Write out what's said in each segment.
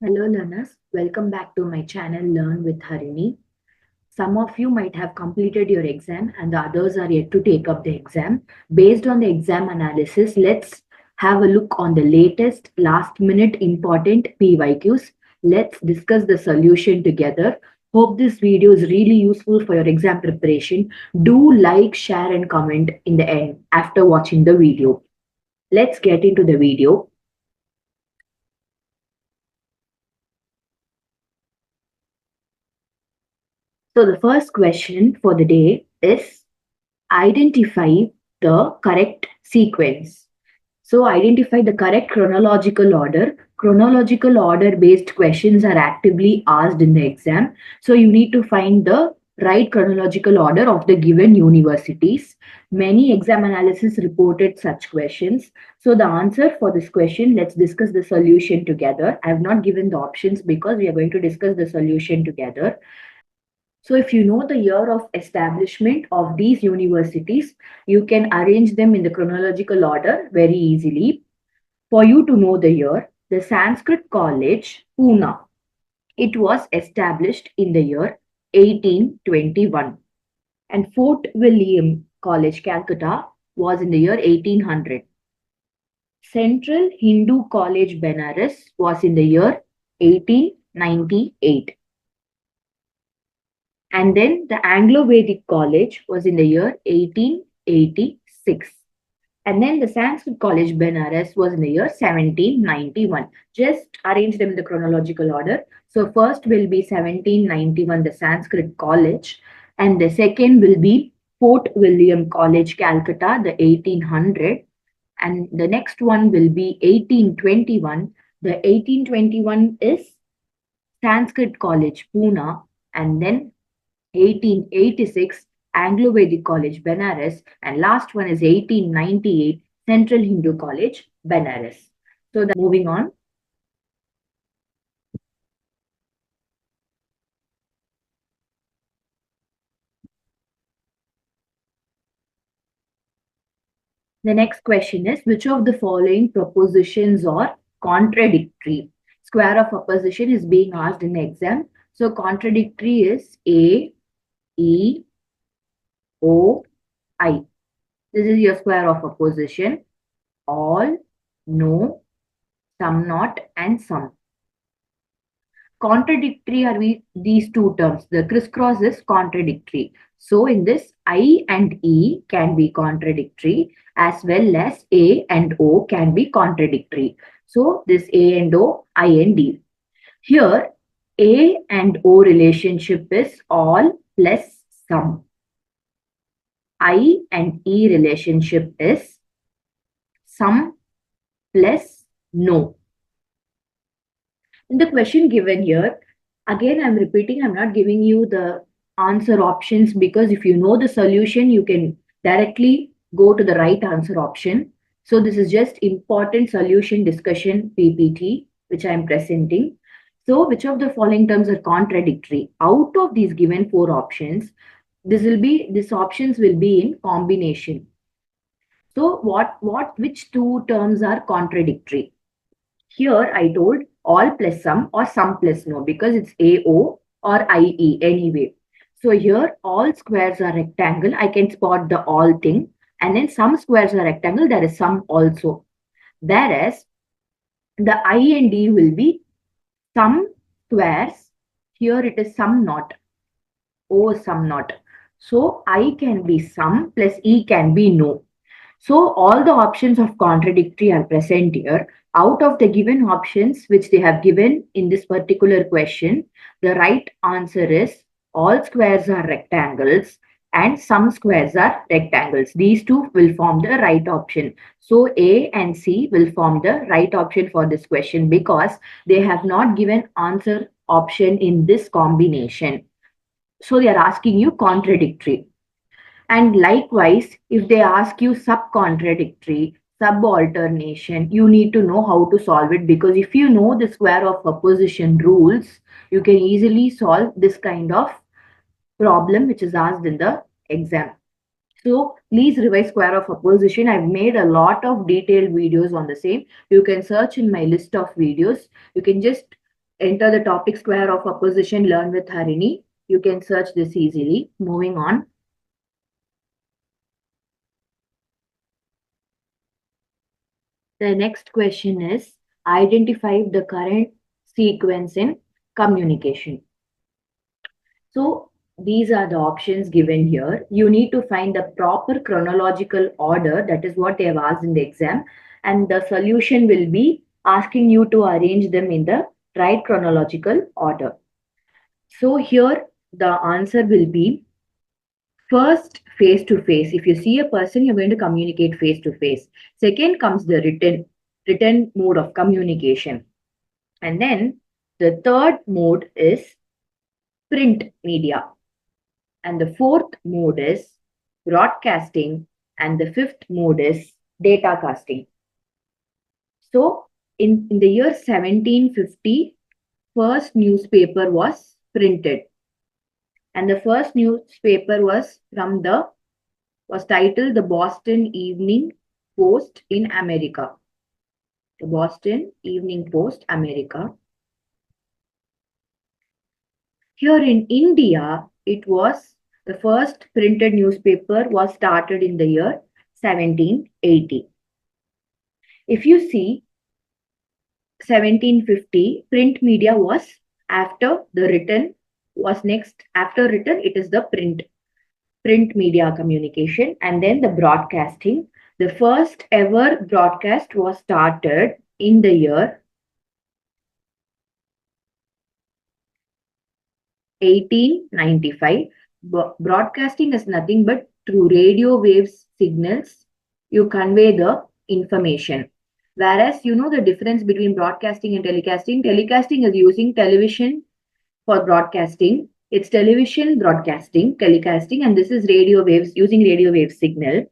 Hello learners, welcome back to my channel Learn with Harini. Some of you might have completed your exam and the others are yet to take up the exam. Based on the exam analysis, let's have a look on the latest last minute important PYQs. Let's discuss the solution together. Hope this video is really useful for your exam preparation. Do like, share and comment in the end after watching the video. Let's get into the video. So the first question for the day is identify the correct sequence. So identify the correct chronological order. Chronological order based questions are actively asked in the exam. So you need to find the right chronological order of the given universities. Many exam analysis reported such questions. So the answer for this question, let's discuss the solution together. I have not given the options because we are going to discuss the solution together. So if you know the year of establishment of these universities, you can arrange them in the chronological order very easily. For you to know the year, the Sanskrit College, Pune, it was established in the year 1821. And Fort William College, Calcutta, was in the year 1800. Central Hindu College, Benares, was in the year 1898. And then the Anglo-Vedic College was in the year 1886. And then the Sanskrit College, Benares, was in the year 1791. Just arrange them in the chronological order. So first will be 1791, the Sanskrit College. And the second will be Fort William College, Calcutta, the 1800. And the next one will be 1821. The 1821 is Sanskrit College, Pune. And then 1886 Anglo-Vedic College, Benares, and last one is 1898 Central Hindu College, Benares. So moving on. The next question is, which of the following propositions are contradictory? Square of opposition is being asked in the exam. So contradictory is A, E, O, I. This is your square of opposition. All, no, some not, and some. Contradictory are these two terms. The crisscross is contradictory. So in this, I and E can be contradictory as well as A and O can be contradictory. So this A and O, I and D. Here, A and O relationship is all plus some. I and E relationship is some plus no. In the question given here, again, I'm repeating, I'm not giving you the answer options because if you know the solution, you can directly go to the right answer option. So this is just important solution discussion PPT, which I'm presenting. So which of the following terms are contradictory? Out of these given four options, these options will be in combination. So which two terms are contradictory? Here I told all plus some or some plus no because it's AO or IE anyway. So here all squares are rectangle. I can spot the all thing. And then some squares are rectangle. There is some also. Whereas the I and D will be some squares. Here it is some not. O some not. So I can be some plus E can be no. So all the options of contradictory are present here. Out of the given options which they have given in this particular question, the right answer is all squares are rectangles and some squares are rectangles. These two will form the right option. So A and C will form the right option for this question because they have not given answer option in this combination. So they are asking you contradictory. And likewise, if they ask you sub-contradictory, sub-alternation, you need to know how to solve it because if you know the square of opposition rules, you can easily solve this kind of problem which is asked in the exam. So please revise square of opposition. I've made a lot of detailed videos on the same. You can search in my list of videos. You can just enter the topic square of opposition, learn with Harini. You can search this easily. Moving on. The next question is identify the current sequence in communication. So these are the options given here. You need to find the proper chronological order. That is what they have asked in the exam. And the solution will be asking you to arrange them in the right chronological order. So here the answer will be first face to face. If you see a person, you're going to communicate face to face. Second comes the written mode of communication. And then the third mode is print media. And the fourth mode is broadcasting. And the fifth mode is data casting. So in the year 1750, first newspaper was printed. And the first newspaper was titled the Boston Evening Post in America. The Boston Evening Post, America. Here in India, it was the first printed newspaper was started in the year 1780. If you see 1750, print media was after the written was next. After written, it is the print media communication, and then the broadcasting. The first ever broadcast was started in the year 1895. Broadcasting is nothing but through radio waves signals you convey the information. Whereas you know the difference between broadcasting and telecasting. Telecasting is using television for broadcasting. It's television broadcasting, telecasting, and this is radio waves using radio wave signal.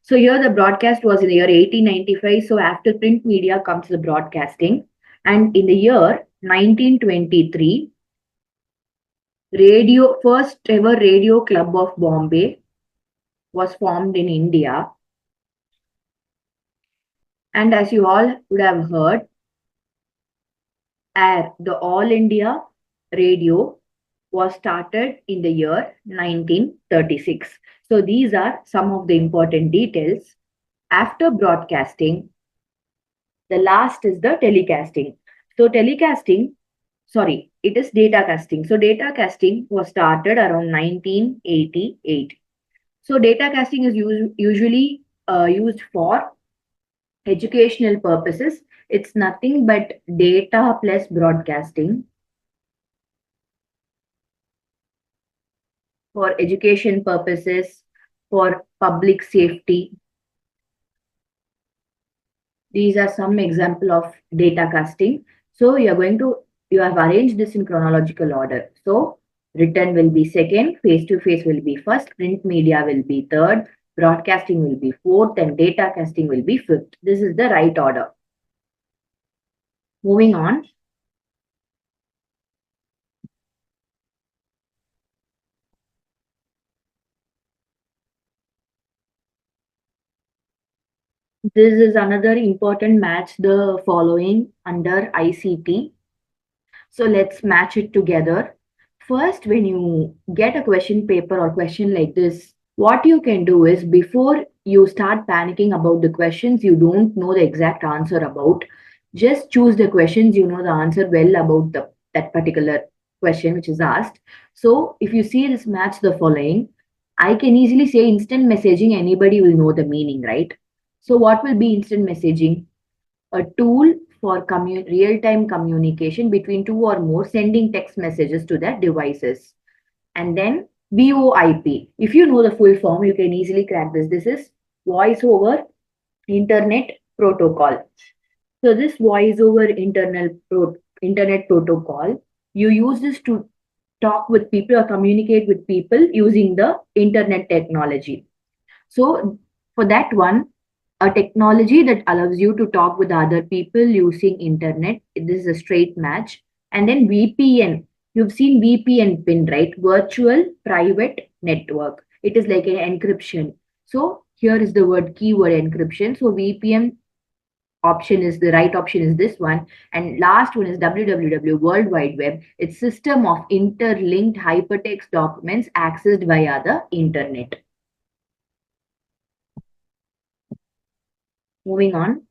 So here the broadcast was in the year 1895. So after print media comes the broadcasting. And in the year 1923, first ever Radio Club of Bombay was formed in India. And as you all would have heard, the All India Radio was started in the year 1936. So these are some of the important details. After broadcasting, the last is the telecasting. So it is data casting. So data casting was started around 1988. So data casting is usually used for educational purposes. It's nothing but data plus broadcasting. For education purposes, for public safety. These are some example of data casting. So you have arranged this in chronological order. So written will be second, face-to-face will be first, print media will be third, broadcasting will be fourth, and data casting will be fifth. This is the right order. Moving on. This is another important match the following under ICT. So let's match it together. First, when you get a question paper or question like this, what you can do is before you start panicking about the questions you don't know the exact answer about, just choose the questions you know the answer well about that particular question which is asked. So if you see this match the following, I can easily say instant messaging, anybody will know the meaning, right? So what will be instant messaging? A tool for real-time communication between two or more sending text messages to their devices. And then VoIP. If you know the full form, you can easily crack this. This is Voice over Internet Protocol. So this Voice over Internet Protocol, you use this to talk with people or communicate with people using the internet technology. So for that one, a technology that allows you to talk with other people using internet. This is a straight match. And then VPN. You've seen VPN pin, right? Virtual Private Network. It is like an encryption. So here is the keyword encryption. So VPN option is the right option is this one. And last one is www, World Wide Web. It's system of interlinked hypertext documents accessed via the internet. Moving on.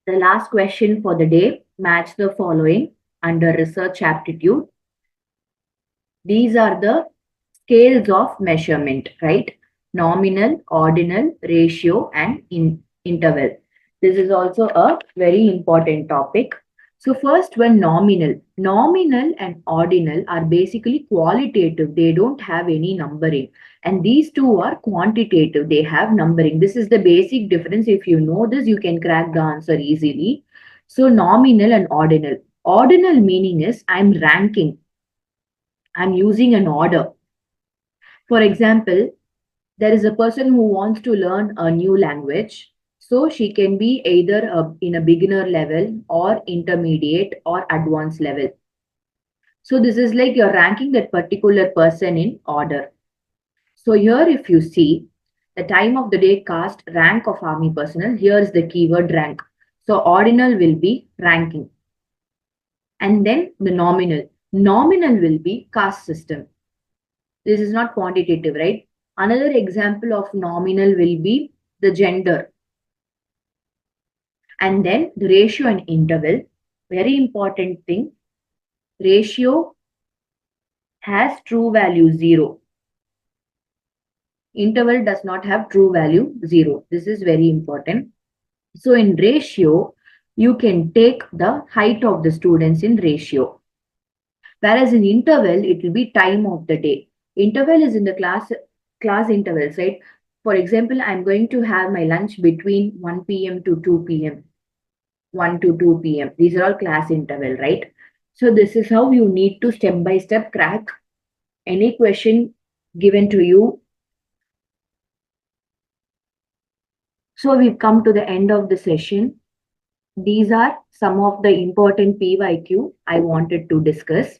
The last question for the day, match the following under research aptitude. These are the scales of measurement, right? Nominal, ordinal, ratio, and interval. This is also a very important topic. So first one, nominal. Nominal and ordinal are basically qualitative. They don't have any numbering. And these two are quantitative. They have numbering. This is the basic difference. If you know this, you can crack the answer easily. So nominal and ordinal. Ordinal meaning is I'm ranking. I'm using an order. For example, there is a person who wants to learn a new language. So she can be either in a beginner level or intermediate or advanced level. So this is like you're ranking that particular person in order. So here if you see the time of the day, caste, rank of army personnel, here is the keyword rank. So ordinal will be ranking. And then the nominal. Nominal will be caste system. This is not quantitative, right? Another example of nominal will be the gender. And then the ratio and interval. Very important thing. Ratio has true value 0. Interval does not have true value 0. This is very important. So in ratio, you can take the height of the students in ratio. Whereas in interval, it will be time of the day. Interval is in the class intervals, right? For example, I'm going to have my lunch between 1 p.m. to 2 p.m. 1 to 2 p.m. These are all class interval, right? So this is how you need to step by step crack any question given to you. So we've come to the end of the session. These are some of the important PYQ I wanted to discuss.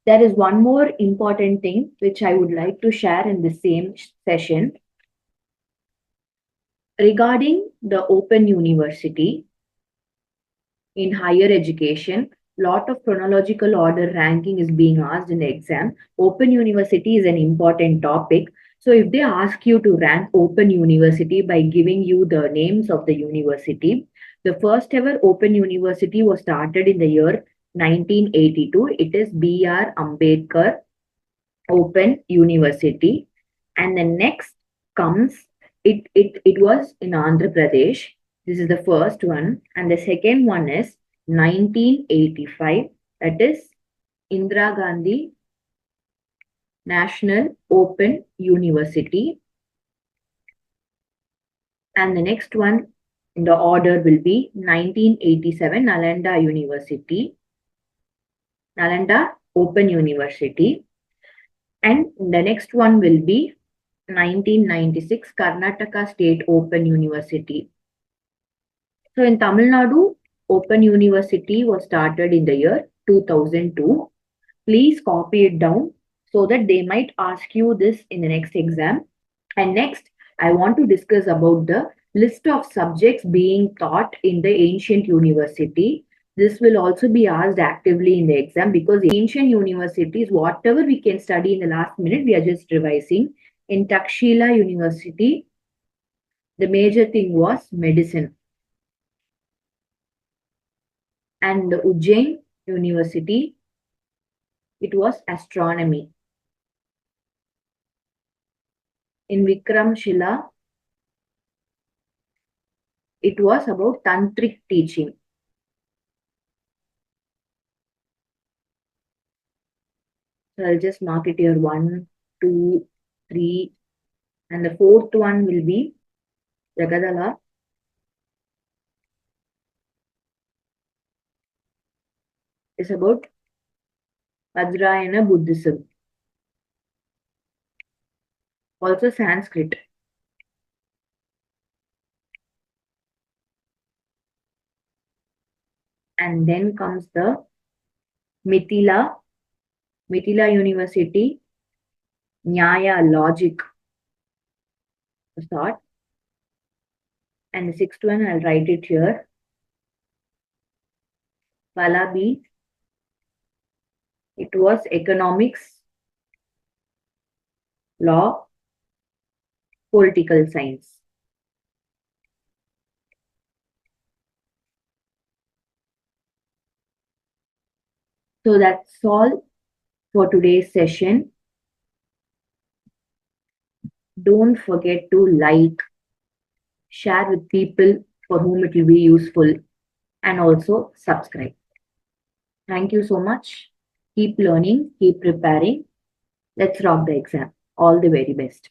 There is one more important thing which I would like to share in the same session regarding the Open University in higher education. Lot of chronological order ranking is being asked in the exam. Open University is an important topic. So if they ask you to rank Open University by giving you the names of the university, the first ever Open University was started in the year 1982. It is B.R. Ambedkar Open University. And the next comes, it was in Andhra Pradesh. This is the first one. And the second one is 1985. That is Indira Gandhi National Open University. And the next one in the order will be 1987 Nalanda University. Nalanda Open University. And the next one will be 1996 Karnataka State Open University. So in Tamil Nadu, Open University was started in the year 2002. Please copy it down so that they might ask you this in the next exam. And next, I want to discuss about the list of subjects being taught in the ancient university. This will also be asked actively in the exam because ancient universities, whatever we can study in the last minute, we are just revising. In Takshila University, the major thing was medicine. And the Ujjain University, it was astronomy. In Vikramshila, it was about tantric teaching. So I'll just mark it here 1, 2, 3, and the fourth one will be Jagadala. It's about Vajrayana Buddhism. Also Sanskrit. And then comes the Mithila Mithila University, Nyaya, logic, thought. And the sixth one, I'll write it here. Palabi, it was economics, law, political science. So that's all for today's session. Don't forget to like, share with people for whom it will be useful, and also subscribe. Thank you so much. Keep learning, keep preparing. Let's rock the exam. All the very best.